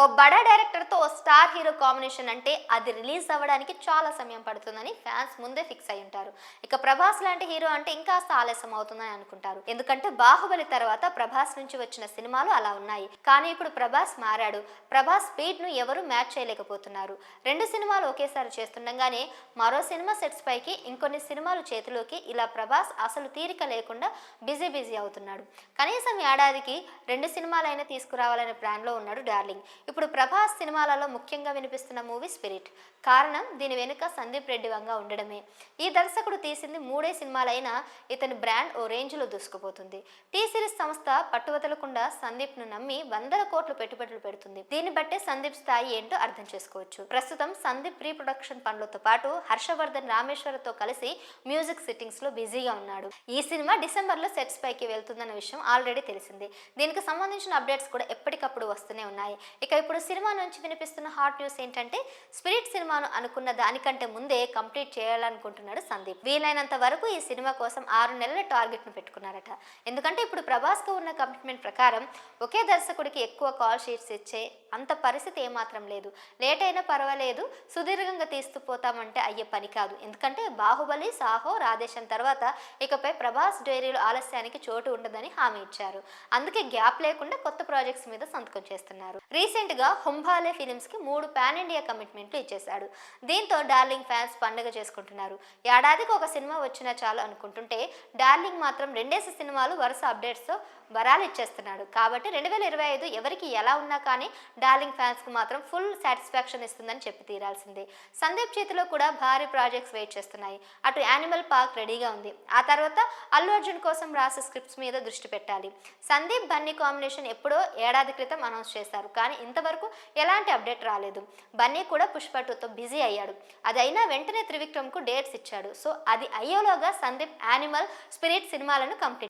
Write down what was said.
ఓ బడా డైరెక్టర్తో ఓ star hero combination అంటే అది రిలీజ్ అవ్వడానికి చాలా సమయం పడుతుందని ఫ్యాన్స్ ముందే ఫిక్స్ అయి ఉంటారు. ఇక ప్రభాస్ లాంటి హీరో అంటే ఇంకాస్త ఆలస్యం అవుతుందని అనుకుంటారు. ఎందుకంటే బాహుబలి తర్వాత ప్రభాస్ నుంచి వచ్చిన సినిమాలు అలా ఉన్నాయి. కానీ ఇప్పుడు ప్రభాస్ మారాడు. ప్రభాస్ స్పీడ్ ను ఎవరు మ్యాచ్ చేయలేకపోతున్నారు. రెండు సినిమాలు ఒకేసారి చేస్తుండగానే మరో సినిమా సెట్స్ పైకి ఇంకొన్ని సినిమాలు చేతిలోకి ఇలా ప్రభాస్ అసలు తీరిక లేకుండా బిజీ అవుతున్నాడు. కనీసం ఏడాదికి రెండు సినిమాలైనా తీసుకురావాలనే ప్లాన్ లో ఉన్నాడు డార్లింగ్. ఇప్పుడు ప్రభాస్ సినిమాలలో ముఖ్యంగా వినిపిస్తున్న మూవీ స్పిరిట్. కారణం దీని వెనుక సందీప్ రెడ్డి వంగ ఉండడమే. ఈ దర్శకుడు తీసింది మూడే సినిమాలైనా ఇతని బ్రాండ్ ఓ రేంజ్ లో దూసుకుపోతుంది. టీ సిరీస్ సంస్థ పట్టువదలకుండా సందీప్ ను నమ్మి వందల కోట్లు పెట్టుబడులు పెడుతుంది. దీన్ని బట్టే సందీప్ స్థాయి ఏంటో అర్థం చేసుకోవచ్చు. ప్రస్తుతం సందీప్ ప్రీ ప్రొడక్షన్ పనులతో పాటు హర్షవర్ధన్ రామేశ్వరతో కలిసి మ్యూజిక్ సిట్టింగ్స్ లో బిజీగా ఉన్నాడు. ఈ సినిమా డిసెంబర్ లో సెట్స్ పైకి వెళ్తుందన్న విషయం ఆల్రెడీ తెలిసిందే. దీనికి సంబంధించిన అప్డేట్స్ కూడా ఎప్పటికప్పుడు వస్తూనే ఉన్నాయి. ఇక ఇప్పుడు సినిమా నుంచి వినిపిస్తున్న హాట్ న్యూస్ ఏంటంటే స్పిరిట్ సినిమాను అనుకున్న దానికంటే ముందే కంప్లీట్ చేయాలనుకుంటున్నాడు సందీప్. వీలైనంత వరకు ఈ సినిమా కోసం 6 నెలల టార్గెట్ ను పెట్టుకున్నారట. ఎందుకంటే ఇప్పుడు ప్రభాస్ కు ఉన్న కమిట్మెంట్ ప్రకారం ఒకే దర్శకుడికి ఎక్కువ కాల్ షీట్స్ ఇచ్చే అంత పరిస్థితి ఏమాత్రం లేదు. లేట్ అయినా పర్వాలేదు, సుదీర్ఘంగా తీస్తూ పోతామంటే అయ్యే పని కాదు. ఎందుకంటే బాహుబలి, సాహో, రాధేశం తర్వాత ఇకపై ప్రభాస్ డైరీలో ఆలస్యానికి చోటు ఉండదని హామీ ఇచ్చారు. అందుకే గ్యాప్ లేకుండా కొత్త ప్రాజెక్ట్స్ మీద సంతకం చేస్తున్నారు. రీసెంట్ గా హుంబాలే ఫిలిమ్స్ కి 3 పాన్ ఇండియా కమిట్మెంట్లు ఇచ్చేశాడు. దీంతో డార్లింగ్ ఫ్యాన్స్ పండుగ చేసుకుంటున్నారు. ఏడాదికి ఒక సినిమా వచ్చినా చాలు అనుకుంటుంటే డార్లింగ్ మాత్రం రెండేసి సినిమాలు వరుస అప్డేట్స్ తో వరాలు ఇచ్చేస్తున్నాడు. కాబట్టి 2025 ఎవరికి ఎలా ఉన్నా కానీ డార్లింగ్ ఫ్యాన్స్ కు మాత్రం ఫుల్ సాటిస్ఫాక్షన్ ఇస్తుందని చెప్పి తీరాల్సిందే. సందీప్ చేతిలో కూడా భారీ ప్రాజెక్ట్స్ వెయిట్ చేస్తున్నాయి. అటు యానిమల్ పార్క్ రెడీగా ఉంది. ఆ తర్వాత అల్లు అర్జున్ కోసం రాసే స్క్రిప్ట్స్ మీద దృష్టి పెట్టాలి. సందీప్ బన్నీ కాంబినేషన్ ఎప్పుడో ఏడాది క్రితం అనౌన్స్ చేశారు. కానీ ఇంతవరకు ఎలాంటి అప్డేట్ రాలేదు. బన్నీ కూడా పుష్ప 2తో బిజీ అయ్యాడు. అదైనా వెంటనే త్రివిక్రమ్ కు డేట్స్ ఇచ్చాడు. సో అది అయ్యేలోగా సందీప్ యానిమల్, స్పిరిట్ సినిమాలను కంప్లీట్